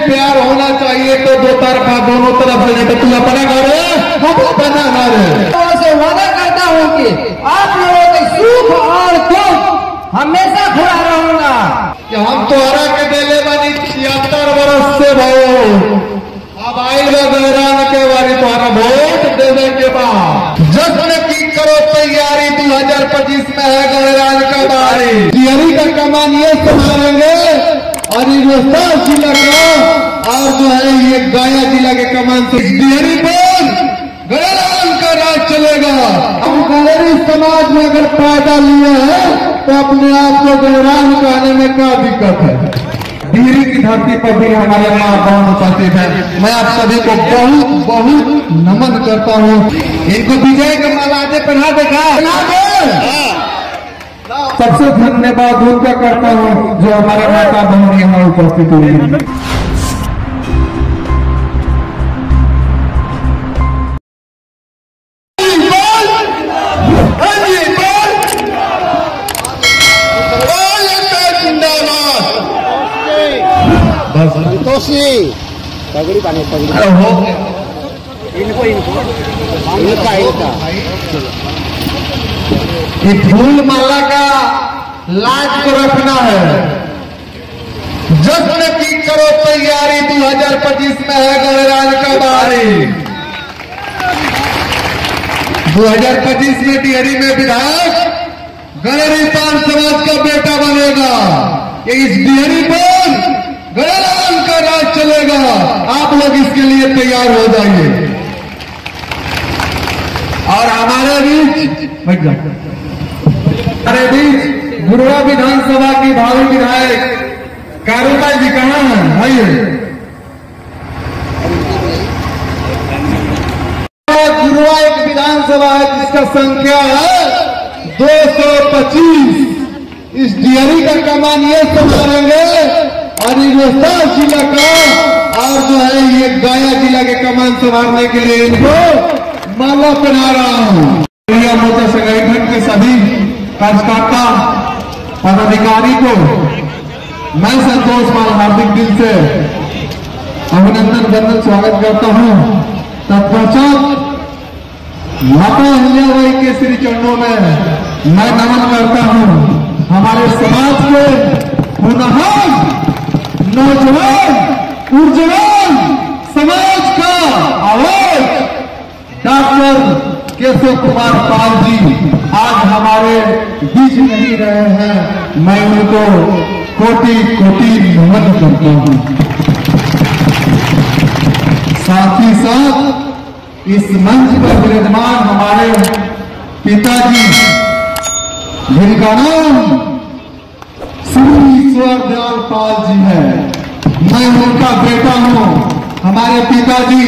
प्यार होना चाहिए तो दो तरफा, दोनों तरफ से। तो तू अपना घर है, हम अपना घर है। से वादा करता हूँ कि आप लोगों के सुख और दुख हमेशा खड़ा रहूंगा। कि हम तोहरा के देले बानी 76 वर्ष से भाई, अब आइल गहरान के बारी तोहरा वोट देने के बाद जश्न की करो तैयारी, 2025 में है गहरान का बारी। दियरी का कमान ये संभालेंगे और रोहतास जिला का और जो है ये गया जिला के कमान से दियरी पर गहरान का राज चलेगा। हम गहरी समाज में अगर पैदा लिए हैं तो अपने आप को गहरान कहने में क्या दिक्कत है। डिहरी की धरती पर भी हमारे माँ बहन उपस्थित है। मैं आप सभी को बहुत बहुत नमन करता हूँ। इनको विजय के माला आगे पहना देखा, सबसे धन्यवाद उनका करता हूँ जो हमारे माता बहन यहाँ उपस्थित हुई। संतोषी पगड़ी पानी पगड़ी इनको ये फूल माला का लाज को रखना है। जश्न की करो तैयारी, 2025 में है गहरान का बारी। 2025 में डिहरी में विधायक गहरी पान समाज का बेटा बनेगा। ये इस डिहरी पर गहरान का राज चलेगा। आप लोग इसके लिए तैयार हो जाइए। और हमारे बीच गुरुआ विधानसभा की भावी विधायक कारूबाई जी कहाँ हैं? आइए। गुरुआ एक विधानसभा है जिसका संख्या है 225। इस डिहरी का कमान ये संभालेंगे और रोहतास जिला का और जो है ये गया जिला के कमान संभालने के लिए इनको माला पहना रहा हूँ। मोर्चा संगठन के सभी कार्यकर्ता पदाधिकारी को मैं संतोष माल हार्दिक दिल से अभिनंदन वंदन स्वागत करता हूँ। तत्पश्चात माता अहिल्याबाई के श्री चरणों में मैं नमन करता हूँ। हमारे समाज के होनहार नौजवान ऊर्जावान समाज का आवाज डॉक्टर केशव कुमार पाल जी आज हमारे बीच नहीं रहे हैं। मैं उनको कोटि कोटि नमन करता हूँ। साथ ही साथ इस मंच पर विराजमान हमारे पिताजी जिनका नाम श्री ईश्वर दयाल पाल जी है, मैं उनका बेटा हूँ। हमारे पिताजी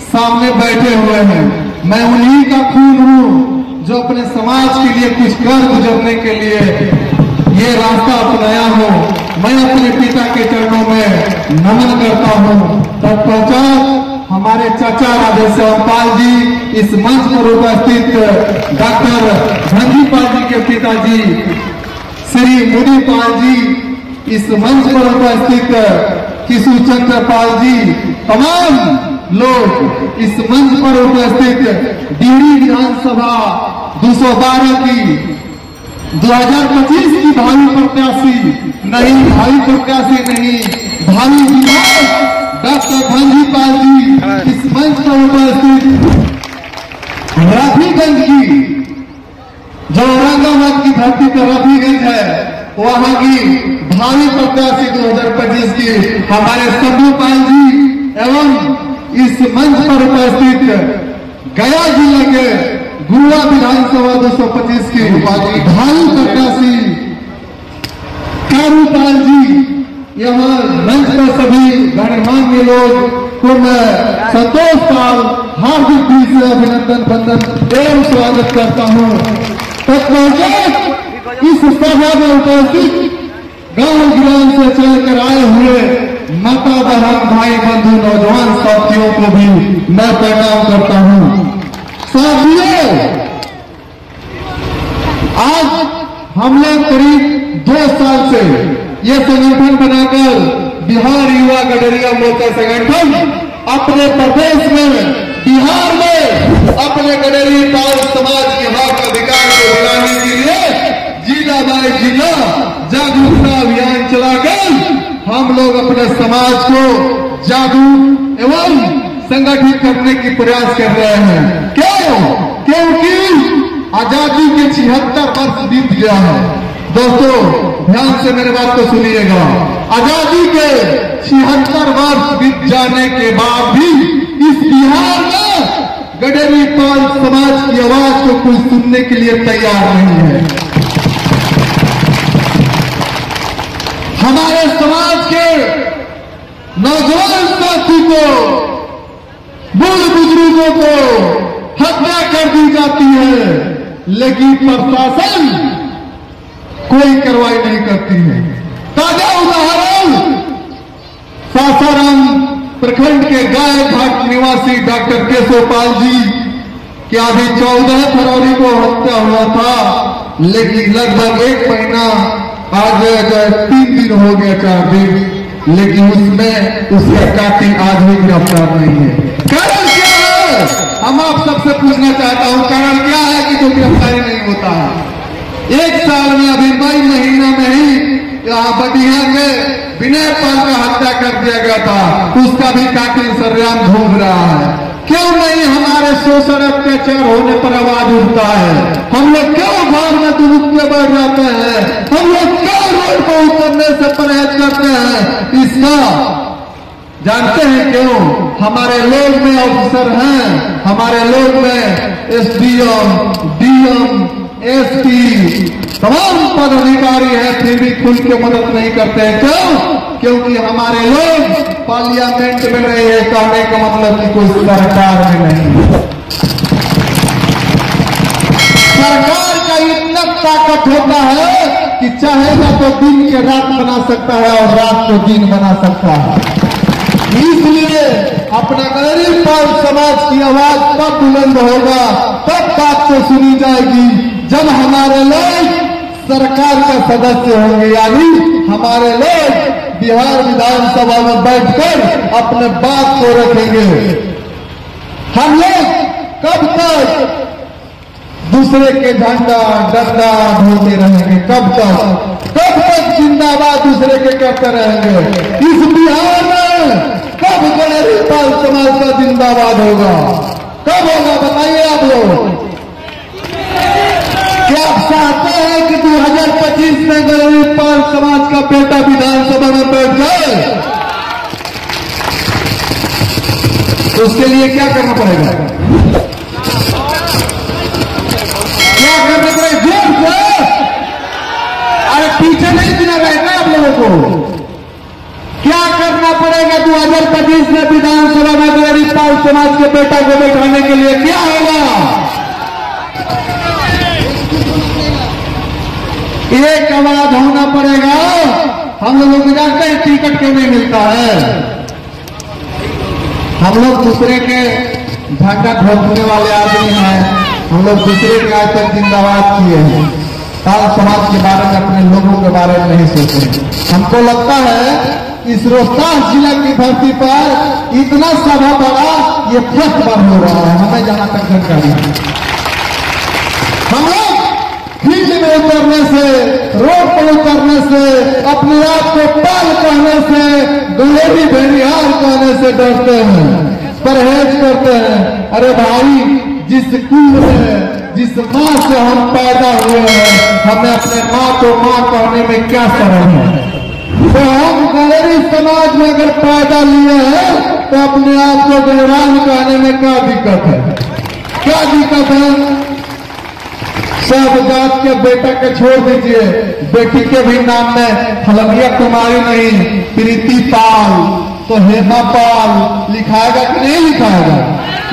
सामने बैठे हुए हैं। मैं उन्हीं का खून हूँ जो अपने समाज के लिए कुछ कर गुजरने के लिए ये रास्ता अपनाया हूँ। मैं अपने पिता के चरणों में नमन करता हूँ। तत्पश्चात हमारे चाचा राधेश्याम पाल जी इस मंच पर उपस्थित डॉक्टर धनजी पाल जी के पिताजी श्री मुनि पाल जी इस मंच पर उपस्थित किशोर चंद्र पाल जी, तमाम लोग इस मंच पर उपस्थित डिहरी विधानसभा 212 की 2025 की भावी प्रत्याशी नहीं, भावी प्रत्याशी नहीं, भावी विधायक डॉक्टर धनजी पाल जी इस मंच पर उपस्थित रफीगंज की जो औरंगाबाद की धरती पर रफीगंज है वहां की भावी प्रत्याशी 2025 की हमारे शंभू पाल जी एवं इस मंच पर उपस्थित गया जिले के गुरुआ विधानसभा 225 की भावी प्रत्याशी कारूपाल जी, यहाँ मंच पर सभी गणमान्य लोग को मैं संतोष पाल हार्दिक दिल से अभिनंदन वंदन एवं स्वागत करता हूँ। तत्पश्चात इस सभा में उपस्थित गांव ग्राम से चलकर आए हुए माता बहन भाई बंधु नौजवान साथियों को भी मैं प्रणाम करता हूँ। साथियों, आज हम लोग करीब 2 साल से ये संगठन बनाकर बिहार युवा गणराज्य गडरिया मोर्चा संगठन अपने प्रदेश में, बिहार में अपने गडरी पाल समाज के हक अधिकार को बढ़ाने के लिए जिला बाय जिला जागरूकता अभियान चलाकर हम लोग अपने समाज को जागरूक एवं संगठित करने की प्रयास कर रहे हैं। क्यों? क्योंकि आजादी के 76 वर्ष बीत गया है। दोस्तों ध्यान से मेरे बात को सुनिएगा। आजादी के 76 वर्ष बीत जाने के बाद भी इस बिहार में गडरी पाल समाज की आवाज को कोई सुनने के लिए तैयार नहीं है। हमारे समाज के नौजवान साथी को, बूढ़ बुजुर्गों को हत्या कर दी जाती है, लेकिन प्रशासन कोई कार्रवाई नहीं करती है। ताजा उदाहरण सासाराम प्रखंड के गाय घाट निवासी डॉक्टर केशवपाल जी की अभी 14 फरवरी को हत्या हुआ था, लेकिन लगभग 1 महीना आज 3 दिन हो गया, 4 दिन, लेकिन उसमें उसका कातिल आज भी गिरफ्तार नहीं है। कारण क्या है? हम आप सबसे पूछना चाहता हूं, कारण क्या है कि जो गिरफ्तारी नहीं होता है? 1 साल में अभी मई महीना में ही यहाँ बटिहार में विनय पाल का हत्या कर दिया गया था, उसका भी कातिल सरेआम घूम रहा है। क्यों नहीं हमारे शोषण अत्याचार होने पर आवाज उठता है? हम लोग क्यों घर में दुरुप में बैठ जाते हैं? हम लोग क्यों रोड पर उतरने से परहेज करते हैं? इसका जानते हैं क्यों? हमारे लोग में ऑफिसर हैं, हमारे लोग में एसडीएम, डीएम, एसपी तमाम पदाधिकारी हैं, फिर भी खुल के मदद नहीं करते हैं। क्यों? क्योंकि हमारे लोग पार्लियामेंट में नहीं है, कहने का मतलब कि कोई सरकार में नहीं। सरकार का इतना ताकत होता है कि चाहेगा तो दिन के रात बना सकता है और रात को दिन बना सकता है। इसलिए अपना गरीब पाल समाज की आवाज तब बुलंद होगा, तब बात तो सुनी जाएगी जब हमारे लोग सरकार का सदस्य होंगे, यानी हमारे लोग बिहार विधानसभा में बैठकर अपने बात को रखेंगे। हम लोग कब तक दूसरे के झंडा डंडा ढोते रहेंगे? कब तक जिंदाबाद दूसरे के करते रहेंगे? इस बिहार में कब गडरी पाल समाज का जिंदाबाद होगा? कब होगा बताइए आप लोग। क्या आप चाहते हैं कि 2025 में गडरी पाल समाज का बेटा विधानसभा में बैठ जाए? तो उसके लिए क्या करना पड़ेगा? क्या करना पड़ेगा? जोर से, अरे पीछे नहीं गिना रहेगा आप लोगों को। क्या करना पड़ेगा 2025 में विधानसभा में गडरी पाल समाज के बेटा को बैठाने के लिए? क्या होगा? एक आवाज होना पड़ेगा। हम लोगों को जानते हैं टिकट क्यों नहीं मिलता है? हम लोग दूसरे के झंडा ढोकने वाले आदमी हैं, हम लोग दूसरे के आज तक जिंदाबाद किए हैं, पाल समाज के बारे में, अपने लोगों के बारे में नहीं सोचे। हमको लगता है इस रोहतास जिला की धरती पर इतना सभा बड़ा ये फर्स्ट बार हो रहा है, हमें जहां तक जानकारी है। हम लोग फील्ड में उतरने से, रोड पर उतरने से, अपने आप को पाल कहने से, गलेरी भेड़िहार कहने से डरते हैं, परहेज करते हैं। अरे भाई, जिस कुल में, जिस माँ से हम पैदा हुए हैं, हमें अपने माँ को माँ कहने में क्या शर्म है? तो हम गडरी समाज में अगर पैदा लिए हैं तो अपने आप को गणराज कहने में क्या दिक्कत है? क्या दिक्कत है? सब जात के बेटा के छोड़ दीजिए, बेटी के भी नाम में फलनिया कुमारी नहीं, प्रीति पाल तो हेमा पाल लिखाएगा कि नहीं लिखाएगा?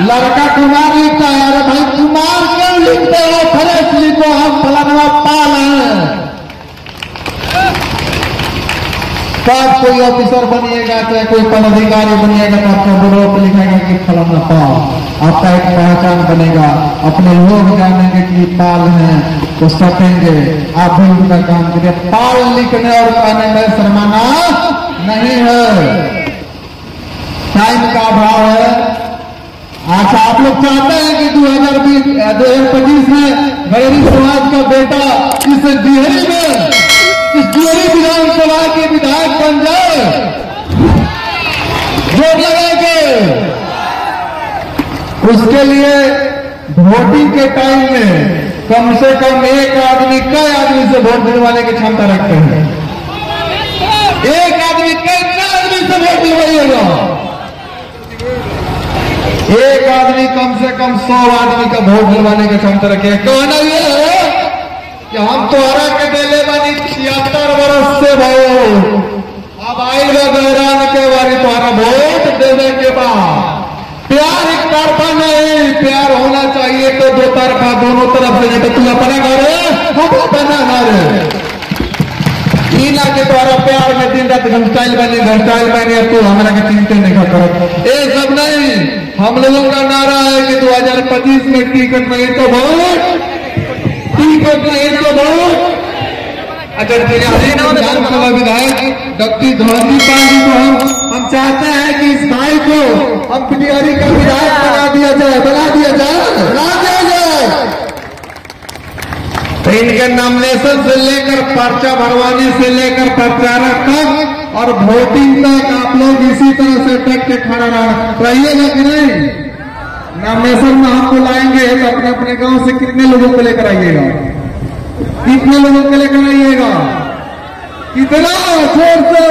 लड़का कुमार लिखता है। अरे भाई कुमार क्यों लिखते हो? फ्रेश लिखो, हम फलाना पाल हैं। तब कोई ऑफिसर बनिएगा, चाहे कोई पदाधिकारी बनिएगा, तो आपका बोर्ड पर लिखेगा कि फलाना पाल, आपका एक पहचान बनेगा, अपने लोग जानेंगे कि पाल हैं, तो सकेंगे आप भी उनका काम करिए। पाल लिखने और कहने में शर्माना नहीं है। टाइम का अभाव है। अच्छा, आप लोग चाहते हैं कि 2025 में गरीब समाज का बेटा इस डिहरी में, इस डिहरी विधानसभा के विधायक बन जाए? वोट लगाएंगे। उसके लिए वोटिंग के टाइम में कम से कम एक आदमी कई आदमी से वोट दिलवाने की क्षमता रखते हैं। एक आदमी कितने आदमी से वोट दिलवाइएगा? एक आदमी कम से कम 100 आदमी का वोट दिलवाने की क्षमता रखे। कहना यह है कि हम तोहरा के दिले बानी 76 वर्ष से भाई, अब आइल वगैरह के बारे तोहरा वोट देने के बाद प्यार एक तरफा नहीं, प्यार होना चाहिए तो दो तरफा, दोनों तरफ से। जब तू अपना घर है हम अपना घर है, ना के द्वारा प्यार में दिन रात घंटाइल बने अब तो हमारा के चिंता नहीं करो। ये सब नहीं, हम लोगों का नारा है कि 2025 में टिकट नहीं तो वोट, टिकट नहीं तो वोट। अगर विधानसभा विधायक डॉक्टर धोनी पाल जी को हम चाहते हैं कि इस भाई को हम पिटियारी का विधायक बना दिया जाए। तो इनके नॉमिनेशन से लेकर पर्चा भरवाने से लेकर प्रचारक तक और वोटिंग तक आप लोग इसी तरह से टक के खड़ा रहिएगा कि नहीं? नॉमिनेशन में हम बुलाएंगे तो अपने अपने गांव से कितने लोगों को लेकर आइएगा? कितने लोगों को लेकर आइएगा? कितना जोर से?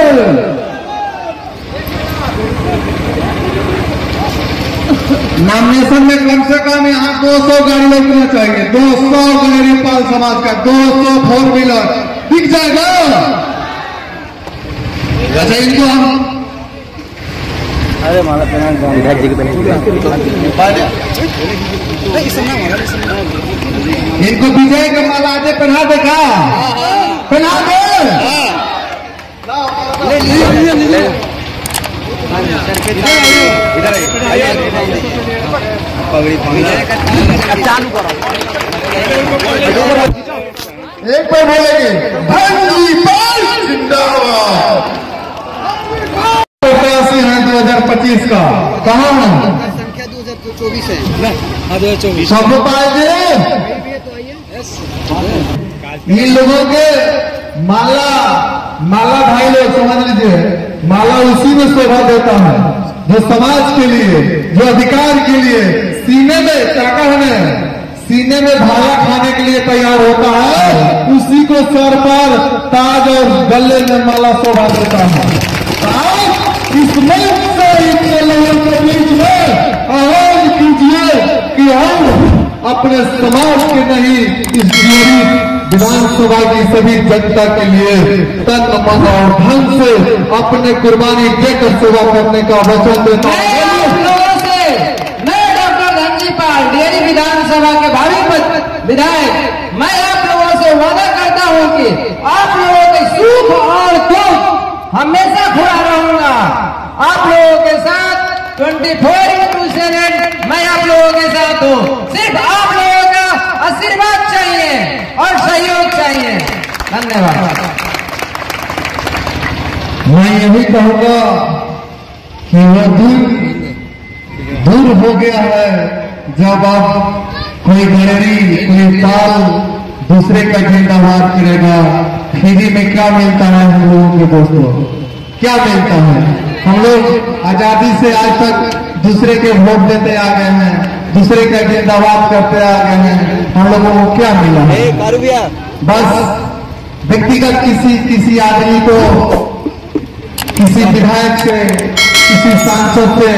नॉमिनेशन में कम से कम यहाँ 200 गाड़ी लगना चाहिए। 200 गाड़ी पाल समाज का 200 4 व्हीलर दिख जाएगा। अच्छा, इनको हम अरे माला विधायक जी के इनको विजय का माला आजे पहना देगा, पहना दे। चालू करो। एक पर बोलेंगे धनजी पाल जिंदाबाद। 2025 का कहाँ है? संख्या 2024 है। 2024 सब पाएंगे। इन लोगों के माला भाई लोग समझ लीजिए, माला उसी में शोभा देता है जो समाज के लिए, जो अधिकार के लिए सीने में ताकत है, सीने में भाला खाने के लिए तैयार होता है, उसी को सर पर ताज और गले में माला शोभा देता है। इस मंच से इतने लोगों के बीच में आवाज कीजिए कि हम अपने समाज के नहीं, इस विधानसभा की सभी जनता के लिए तन मन और धन से अपने कुर्बानी देकर सेवा करने का वचन देता हूँ। लोगों से मैं डॉक्टर धनजी पाल, डिहरी विधानसभा के भावी विधायक, मैं आप लोगों से वादा करता हूँ कि आप लोगों के सुख और दुख हमेशा खड़ा रहूंगा। आप लोगों के साथ 24/7 मैं आप लोगों के साथ हूँ। सिर्फ आप लोगों का आशीर्वाद चाहिए और सहयोग चाहिए। धन्यवाद। मैं यही कहूंगा कि वह दूर हो गया है जब अब कोई गरीबी, कोई पाल दूसरे का जिंदाबाद करेगा। फ्री में क्या मिलता है हम लोगों के दोस्तों? क्या मिलता है? हम लोग आजादी से आज तक दूसरे के वोट देते आ गए हैं, दूसरे का जिंदाबाद करते आ गए हैं। हम लोगों को क्या मिला है? बस व्यक्तिगत किसी आदमी को, किसी विधायक से, किसी सांसद से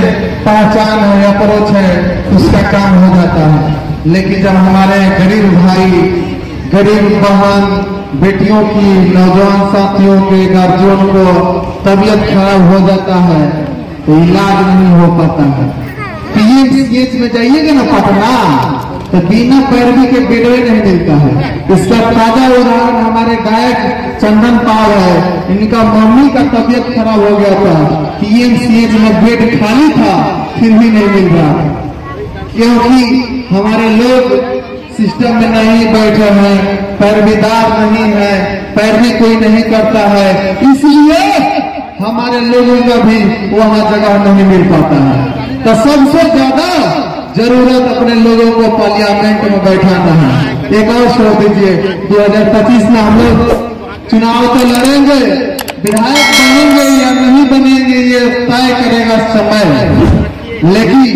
पहचान है, अप्रोच है, उसका काम हो जाता है। लेकिन जब हमारे गरीब भाई, गरीब बहन बेटियों की, नौजवान साथियों के, गार्जियन को तबीयत खराब हो जाता है तो इलाज नहीं हो पाता है। पीएमसीएच में जाइएगा ना पटना, तो बिना पैरवी के बेडवे नहीं मिलता है। इसका ताजा उदाहरण हमारे गायक चंदन पाल है। इनका मम्मी का तबीयत खराब हो गया था, पीएमसीएच में बेड खाली था, फिर भी नहीं मिल रहा, क्योंकि हमारे लोग सिस्टम में नहीं बैठे हैं, पैरवीदार नहीं है, पैरवी कोई नहीं करता है। इसलिए हमारे लोगों का भी वहां जगह नहीं मिल पाता है। तो सबसे ज्यादा जरूरत अपने लोगों को पार्लियामेंट में बैठाना है। एक और छोड़ दीजिए, 2025 में हम लोग चुनाव तो लड़ेंगे, विधायक बनेंगे या नहीं बनेंगे ये तय करेगा समय। लेकिन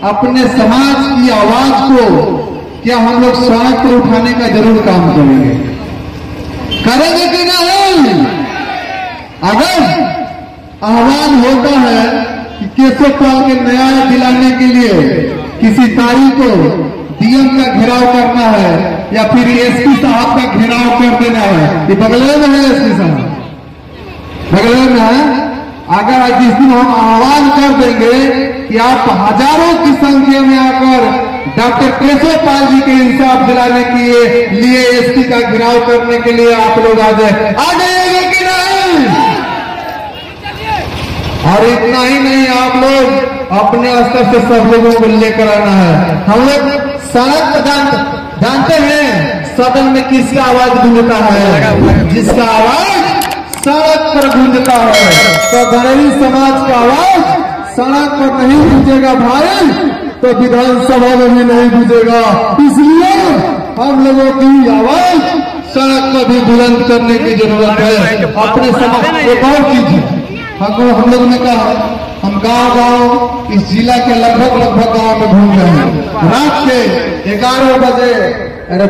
अपने समाज की आवाज को क्या हम लोग सड़क पर उठाने का जरूर काम करेंगे कि नहीं? अगर आह्वान होता है कि केशव पाल के न्याय दिलाने के लिए किसी तारीख को डीएम का घेराव करना है या फिर एसपी साहब का घेराव कर देना है, ये बगले में है, एसपी साहब बगले में है। अगर जिस दिन हम आह्वान कर देंगे कि आप हजारों की संख्या में आकर डॉक्टर केशव पाल जी के इंसाफ दिलाने के लिए एसपी का घेराव करने के लिए आप लोग आ जाएंगे कि नहीं? और इतना ही नहीं, आप लोग अपने स्तर से सब लोगों को लेकर आना है। हम लोग सड़क जानते हैं सदन में किसका आवाज गूंजता है? जिसका आवाज सड़क पर गूंजता है। तो गरीबी समाज का आवाज सड़क पर नहीं गूंजेगा भाई, तो विधानसभा में भी नहीं गूंजेगा। इसलिए हम लोगों की आवाज सड़क पर भी बुलंद करने की जरूरत है। अपने समाज एक और चीज है, हम लोग ने कहा हम गांव इस जिला के लगभग गांव में घूम रहे हैं। रात के 11 बजे,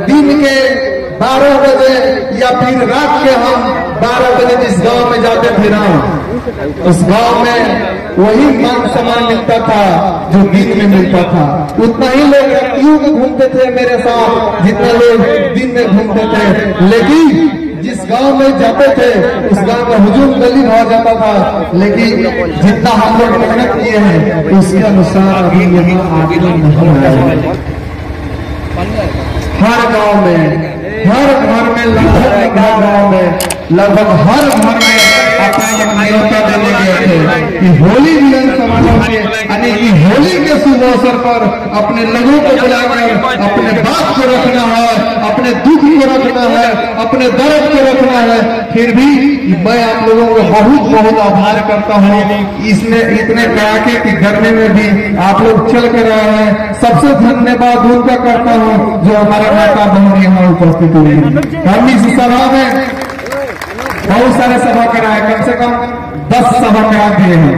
दिन के 12 बजे या फिर रात के हम 12 बजे जिस गांव में जाते थे ना, उस गांव में वही मान सम्मान मिलता था जो दिन में मिलता था। उतना ही लोग रातियों में घूमते थे मेरे साथ जितना लोग दिन में घूमते थे। लेकिन जिस गांव में जाते थे उस गांव का हुजूम गली हो जाता था। लेकिन जितना हम लोग मेहनत किए हैं उसके अनुसार अभी यहाँ आगे नहीं आया। हर गांव में, हर घर में, लगभग हर घर में अपने न्योता देने गए थे कि होली मिलन समारोह के यानी कि होली के शुभ अवसर पर अपने लोगों को बुलाकर अपने बात को रखना है, अपने दुख को रखना है, अपने दर्द को रखना है। फिर भी मैं आप लोगों को बहुत बहुत आभार करता हूँ। इसमें इतने कड़ाके की गर्मी में भी आप लोग चल कर रहे हैं। सबसे धन्यवाद उनका करता हूँ जो हमारे माता बहन यहाँ उपस्थित हुई। हम इस सभा में बहुत सारे सभा कराए, कम से कम 10 सभा करा दिए हैं।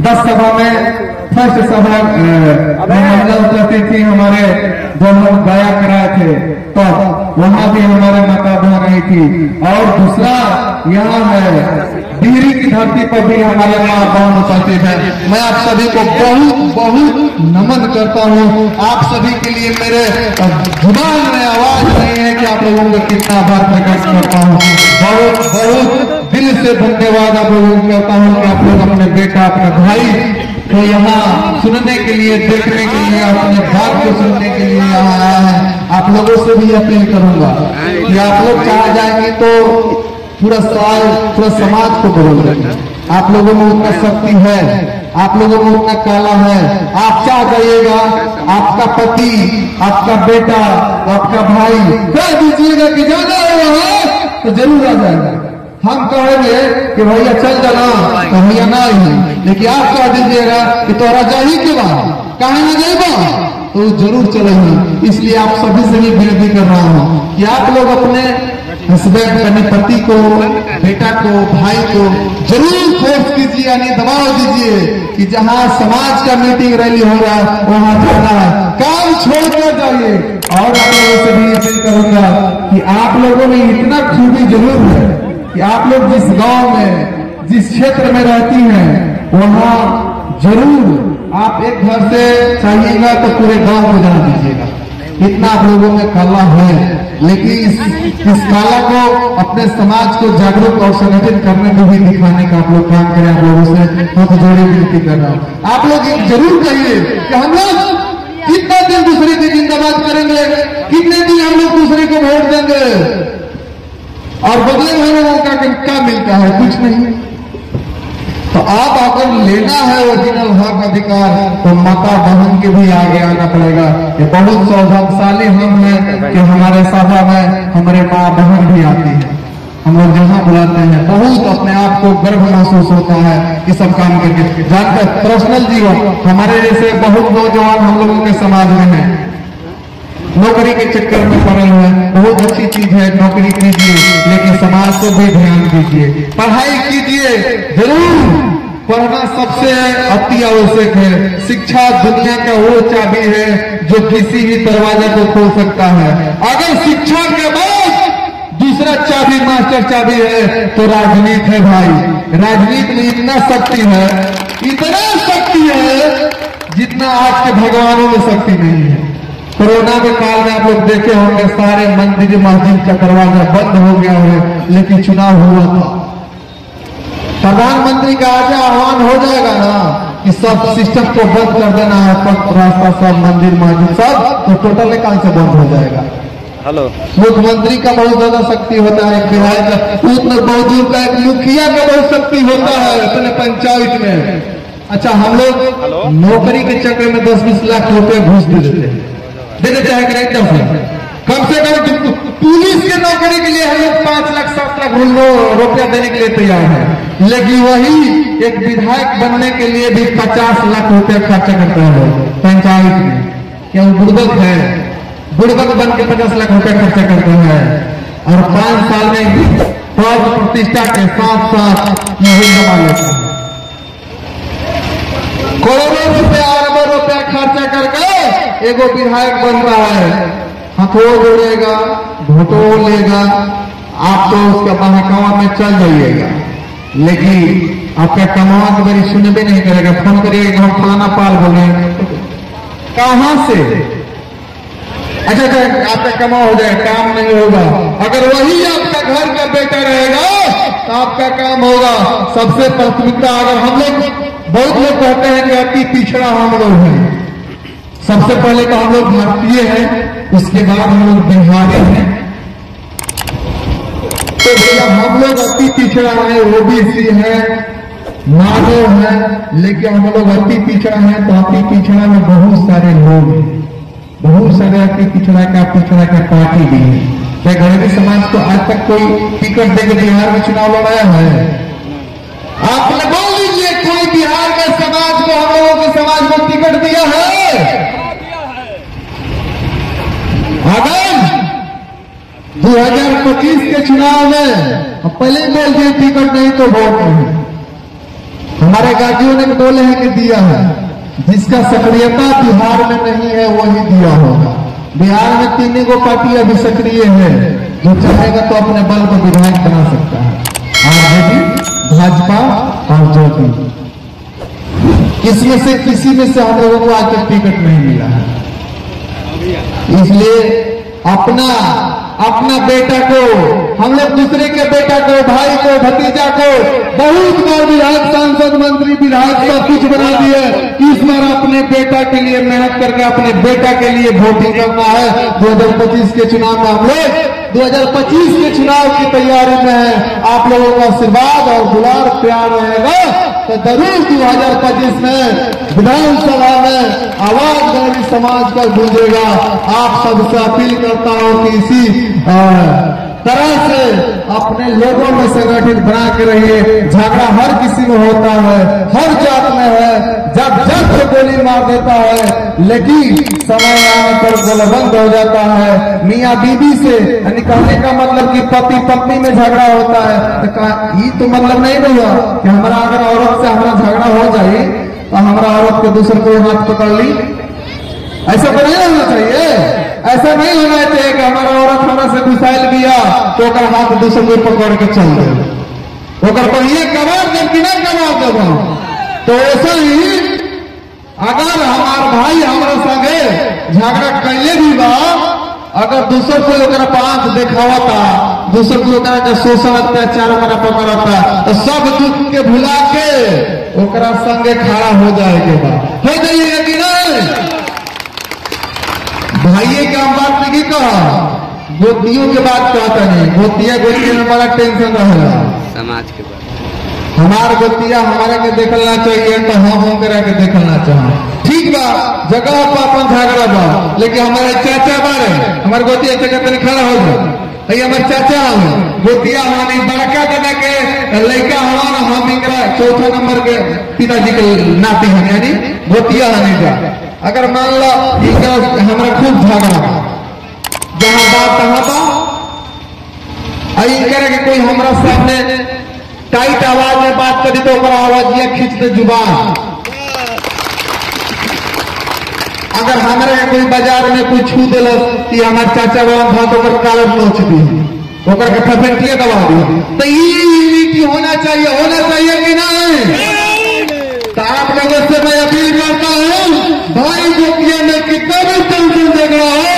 10 सभा में फर्स्ट सभा महिला उपस्थित थी हमारे, जो हम गाया कराए थे, तो वहां भी हमारे माता बहन रही थी। और दूसरा यहाँ है डिहरी की धरती पर भी हमारे माँ बहन उपस्थित है। मैं आप सभी को बहुत बहुत नमन करता हूँ। आप सभी के लिए मेरे जुबान में आवाज नहीं है कि आप लोगों को कितना आभार प्रकट करता हूँ। बहुत बहुत दिल से धन्यवाद आप लोगों को करता हूँ कि आप लोग अपने बेटा, अपने भाई को यहाँ सुनने के लिए, देखने के लिए, अपने बात को सुनने के लिए यहाँ आया है। आप लोगों से भी अपील करूंगा कि आप लोग चाह जाएंगे तो पूरा समाज को बदल देंगे। आप लोगों में उतना शक्ति है, आप लोगों में उतना काला है। आप चाह जाइएगा, आपका पति, आपका बेटा, आपका भाई कह दीजिएगा कि जाना है वहां तो जरूर आ जाएगा। हम कहेंगे कि भैया चल जाना तो भैया ना ही, लेकिन आप कह दीजिएगा कि तोरा जाही के बाद कहा ना जाएगा तो जरूर चलेंगे। इसलिए आप सभी से भी विनती कर रहा हूँ कि आप लोग अपने हस्बैंड, अपने पति को, बेटा को, भाई को जरूर फोर्स कीजिए, यानी दबाव दीजिए कि जहाँ समाज का मीटिंग रैली हो रहा है वहां जाना है, काम छोड़कर जाइए। और आप लोगों से भी अपील करूंगा कि आप लोगों में इतना खूबी जरूर है कि आप लोग जिस गांव में, जिस क्षेत्र में रहती हैं वहां जरूर आप एक घर से चाहिएगा तो पूरे गांव को जाना दीजिएगा। इतना आप लोगों में कला है, लेकिन इस कला को अपने समाज को जागरूक और संगठित करने को भी दिखाने का आप लोग काम करें। आप लोगों से बहुत जोड़ी विनती कर रहा हूँ। आप लोग जरूर कहिए कि हम लोग कितना दिन दूसरे की जिंदाबाद करेंगे, कितने दिन हम लोग दूसरे को वोट देंगे, और बदले में लोगों का क्या मिलता है? कुछ नहीं। तो आप अगर लेना है ओरिजिनल हक अधिकार तो माता बहन के भी आगे आना पड़ेगा। ये बहुत सौभाग्यशाली हम हैं कि हमारे सभा में हमारे माँ बहन भी आती है। हम लोग जहाँ बुलाते हैं बहुत अपने आप को गर्व महसूस होता है कि सब काम करके जानकर पर्सनल जीवन हमारे जैसे बहुत नौजवान हम लोगों के समाज में है, नौकरी के चक्कर में पड़े हुए हैं। बहुत अच्छी चीज है, नौकरी कीजिए, लेकिन समाज को भी ध्यान दीजिए, पढ़ाई कीजिए। जरूर पढ़ना सबसे अति आवश्यक है। शिक्षा दुनिया का वो चाबी है जो किसी भी दरवाजे को खोल सकता है। अगर शिक्षा के बाद दूसरा चाबी मास्टर चाबी है तो राजनीति है भाई। राजनीति में इतना शक्ति है, इतना शक्ति है जितना आज के भगवानों में शक्ति नहीं है। कोरोना के काल में आप लोग देखे होंगे सारे मंदिर मस्जिद का दरवाजा बंद हो गया है, लेकिन चुनाव हुआ था। प्रधानमंत्री का आज आह्वान हो जाएगा ना कि सब सिस्टम को बंद कर देना है, पथ रास्ता सब मंदिर मस्जिद सब, तो टोटल काल से बंद हो जाएगा। हेलो, मुख्यमंत्री का बहुत ज्यादा शक्ति होता है, विधायक का, मौजूद का एक मुखिया का बहुत शक्ति होता है अपने पंचायत में। अच्छा, हम लोग नौकरी के चक्कर में 10-20 लाख रुपए घूस दे देते हैं कि नहीं? कम से कम पुलिस के नौकरी के लिए हम लोग 5 लाख 7 लाख रुपया देने के लिए तैयार है, लेकिन वही एक विधायक बनने के लिए भी 50 लाख रुपया खर्चा करता है पंचायत में। क्या वो बुड़बक है? बुड़बक बन के 50 लाख रुपया खर्चा करते हैं और 5 साल में पद प्रतिष्ठा के साथ साथ यही कमा लेते हैं। करोड़ों रुपया अरबों रुपया खर्चा करके एगो विधायक बन रहा है, हथो जोड़ेगा, भोटो लेगा, आप तो उसका बहकावा में चल जाइएगा, लेकिन आपका कमावा के बारे सुन भी नहीं करेगा। फोन करिएगा हम फलाना पाल बोले, कहां से? अच्छा, आपका कमा हो जाए, काम नहीं होगा। अगर वही आपका घर का बेटा रहेगा तो आपका काम होगा। सबसे प्राथमिकता, अगर हम लोग, बहुत लोग कहते हैं कि अति पिछड़ा हम लोग हैं, सबसे पहले तो हम लोग भारतीय हैं, उसके बाद हम लोग बिहारी हैं। तो भैया हम लोग अति पिछड़ा है, ओबीसी है, मानव है, लेकिन हम लोग अति पिछड़ा है। तो अति पिछड़ा में बहुत सारे लोग हैं, बहुत सारे अति पिछड़ा का पार्टी भी है। क्या गरीबी समाज को आज तक कोई टिकट देकर बिहार में चुनाव लड़ाया है? आपने बोल लीजिए, कोई बिहार के समाज को, हम लोगों के समाज को टिकट दिया है? अगर 2025 के चुनाव में पहले बोल दिए टिकट नहीं तो वोट नहीं। हमारे गार्जियों ने बोले हैं कि दिया है। जिसका सक्रियता बिहार में नहीं है वही दिया होगा। बिहार में 3 गो पार्टी अभी सक्रिय है, जो चाहेगा तो अपने बल को विधायक बना सकता है, आरजेडी, भाजपा और ज्योति। इसमें से किसी में से हम लोगों को आज तक टिकट नहीं मिला है। इसलिए अपना बेटा को, हम लोग दूसरे के बेटा को, भाई को, भतीजा को बहुत बार विधायक, सांसद, मंत्री, विधायक सब कुछ बना दिए। इस बार अपने बेटा के लिए मेहनत करके अपने बेटा के लिए वोटिंग करना है। 2025 के चुनाव में हम लोग 2025 के चुनाव की तैयारी में है। आप लोगों का आशीर्वाद और दुलार प्यार रहेगा तो जरूर 2025 में विधानसभा में आवाज गरीबी समाज का गूंजेगा। आप सबसे अपील करता हूं कि इसी तरह से अपने लोगों में संगठित बना के रहिए। झगड़ा हर किसी में होता है, हर जात में है, जब तो गोली मार देता है, लेकिन समय आने पर गोलबंद हो जाता है। मियाँ बीबी से निकलने का मतलब कि पति पत्नी में झगड़ा होता है, तो ये तो मतलब नहीं हुआ कि हमारा अगर औरत से हमारा झगड़ा हो जाए तो हमारा औरत के दूसरे को हाथ पकड़ ली। ऐसा तो नहीं होना चाहिए। ऐसा नहीं होना चाहिए कि हमारा औरत हमारा से मिसाइल दिया तो हाथ दूसरे को पकड़ के चल दे, पहिए कबार जब कि नहीं कबार देगा। तो ऐसा ही अगर हमार भाई हमारे संगे झगड़ा कैले भी बा, अगर दूसर को पांच देखावता, दूसर को शोषण अत्याचार पकड़ता, तो सब दुख के भुला के ओकरा संगे खड़ा हो जाएगा। हो जाइएगा कि नहीं? भाइये का बात नहीं कहा, गोतियों के बात कहता नहीं। गोतिया में बड़ा टेंशन रहेगा समाज के बारे। हमार गोतिया हमारे के देखना चाहिए तो हम करा के देखना चाहिए। ठीक बा, जगह पर अपन झगड़ा बा, लेकिन हमारे चाचा बारे हमारे गोतिया चाचा खड़ा हो जाए हमारे चाचा गोतिया हमारी बड़का दादा के लड़का हवा हम इनका चौथा नंबर के पिताजी के नाते हैं, यानी गोतिया हने का। अगर मान लो हमारा खूब झगड़ा जहां बात तहां बा करे कि कोई हमारा सामने टाइट आवाज में बात करी तो आवाज ये खींच दे जुबान। अगर हमारे कोई बाजार में कोई छू दिल कि हमारे चाचा बाबा था तो कालर नोच दी फेंटिया दबा दी। तो ये होना चाहिए कि नहीं? तो आप लोगों से मैं अपील करता हूँ, भाई गोतिया में कितना भी टेंशन झगड़ा हो,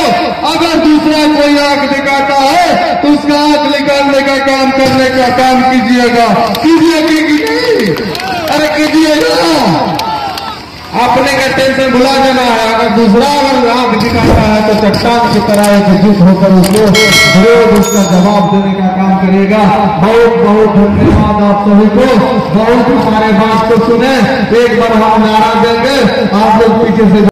अगर दूसरा कोई आंख दिखाता है तो उसका आंख निकालने का काम करने का काम कीजिएगा। अरे कीजिएगा। अपने का टेंशन भुला देना है। अगर दूसरा अगर आंख दिखाता है तो चट्टान की तरह एकजुट होकर उसको रोज उसका जवाब देने का काम करेगा। बहुत बहुत धन्यवाद आप सभी को। बहुत हमारे बात को सुने। एक बार हम नारा देंगे, आप लोग पीछे से